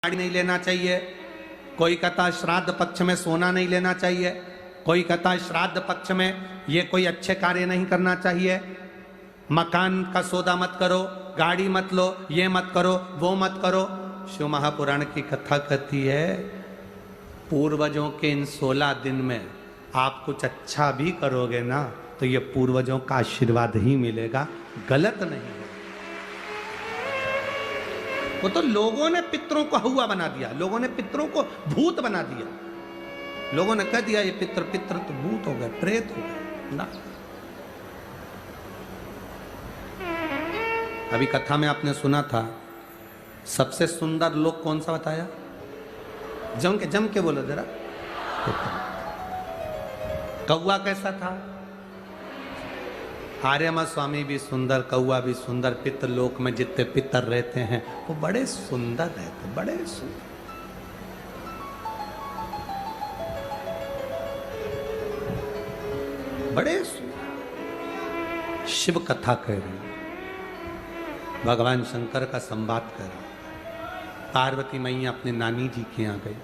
गाड़ी नहीं लेना चाहिए, कोई कहता श्राद्ध पक्ष में सोना नहीं लेना चाहिए, कोई कहता श्राद्ध पक्ष में ये कोई अच्छे कार्य नहीं करना चाहिए, मकान का सौदा मत करो, गाड़ी मत लो, ये मत करो, वो मत करो। शिव महापुराण की कथा कहती है पूर्वजों के इन 16 दिन में आप कुछ अच्छा भी करोगे ना तो ये पूर्वजों का आशीर्वाद ही मिलेगा, गलत नहीं है। वो तो लोगों ने पितरों को हौवा बना दिया, लोगों ने पितरों को भूत बना दिया, लोगों ने कह दिया ये पितर तो भूत हो गए, प्रेत हो गए ना। अभी कथा में आपने सुना था सबसे सुंदर लोक कौन सा बताया? जम के बोलो जरा। कौवा कैसा था? आर्यमा स्वामी भी सुंदर, कौवा भी सुंदर, पितर लोक में जितने पितर रहते हैं वो बड़े सुंदर रहते, बड़े सुंदर। बड़े सुंदर। शिव कथा कह रहे हैं, भगवान शंकर का संवाद कर रहे हैं। पार्वती मैया अपने नानी जी के यहाँ गई।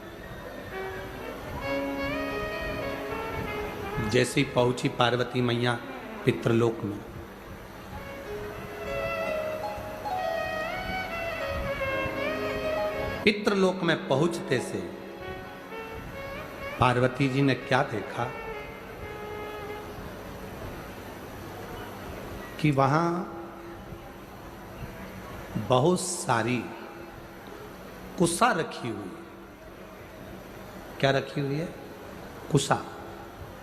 जैसे ही पहुंची पार्वती मैया पितृलोक में, पितृलोक में पहुंचते से पार्वती जी ने क्या देखा कि वहां बहुत सारी कुसा रखी हुई। क्या रखी हुई है? कुसा।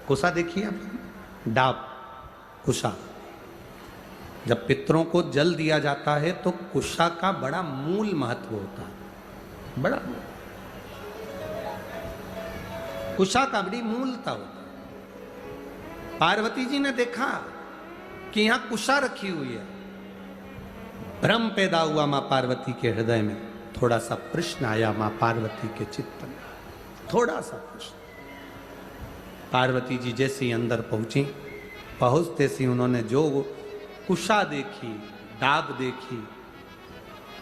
कुसा देखिए आप, डाब, कुशा। जब पितरों को जल दिया जाता है तो कुशा का बड़ा मूल महत्व होता है, बड़ा कुशा का बड़ी मूलता होता है। पार्वती जी ने देखा कि यहां कुशा रखी हुई है। भ्रम पैदा हुआ मां पार्वती के हृदय में, थोड़ा सा प्रश्न आया मां पार्वती के चित्त में, थोड़ा सा प्रश्न। पार्वती जी जैसे ही अंदर पहुंची, पहुंचते से उन्होंने जो कुशा देखी, डाब देखी,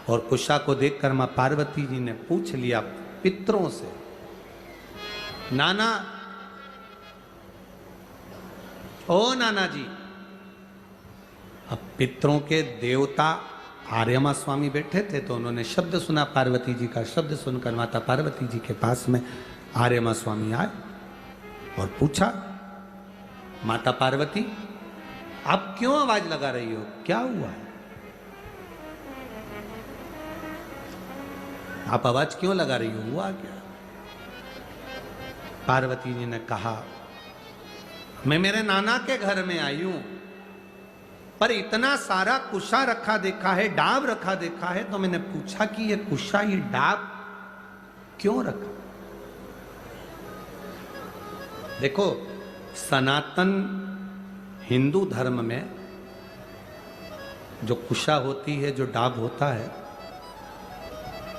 और कुशा को देखकर मां पार्वती जी ने पूछ लिया पितरों से, नाना, ओ नाना जी। अब पितरों के देवता आर्यमा स्वामी बैठे थे तो उन्होंने शब्द सुना पार्वती जी का। शब्द सुनकर माता पार्वती जी के पास में आर्यमा स्वामी आए और पूछा, माता पार्वती आप क्यों आवाज लगा रही हो, क्या हुआ है? आप आवाज क्यों लगा रही हो, हुआ क्या? पार्वती जी ने कहा, मैं मेरे नाना के घर में आई हूं, पर इतना सारा कुशा रखा देखा है, डाब रखा देखा है, तो मैंने पूछा कि ये कुशा, ये डाब क्यों रखा? देखो, सनातन हिंदू धर्म में जो कुशा होती है, जो डाब होता है,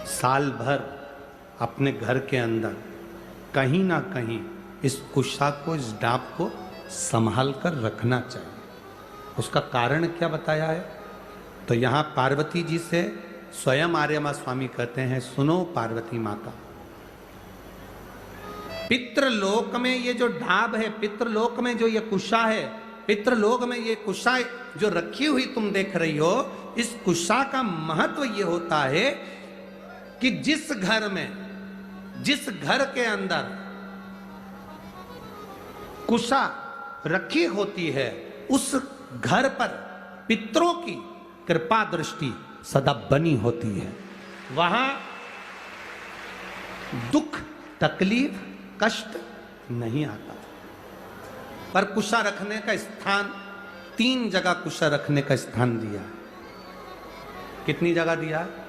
साल भर अपने घर के अंदर कहीं ना कहीं इस कुशा को, इस डाब को संभाल कर रखना चाहिए। उसका कारण क्या बताया है? तो यहां पार्वती जी से स्वयं आर्यमा स्वामी कहते हैं, सुनो पार्वती माता, पितृलोक में ये जो ढाब है, पितृलोक में जो ये कुशा है, पितृलोक में ये कुशा जो रखी हुई तुम देख रही हो, इस कुशा का महत्व ये होता है कि जिस घर में, जिस घर के अंदर कुशा रखी होती है, उस घर पर पितरों की कृपा दृष्टि सदा बनी होती है। वहां दुख, तकलीफ, कष्ट नहीं आता। पर कुशा रखने का स्थान, 3 जगह कुशा रखने का स्थान दिया है। कितनी जगह दिया है?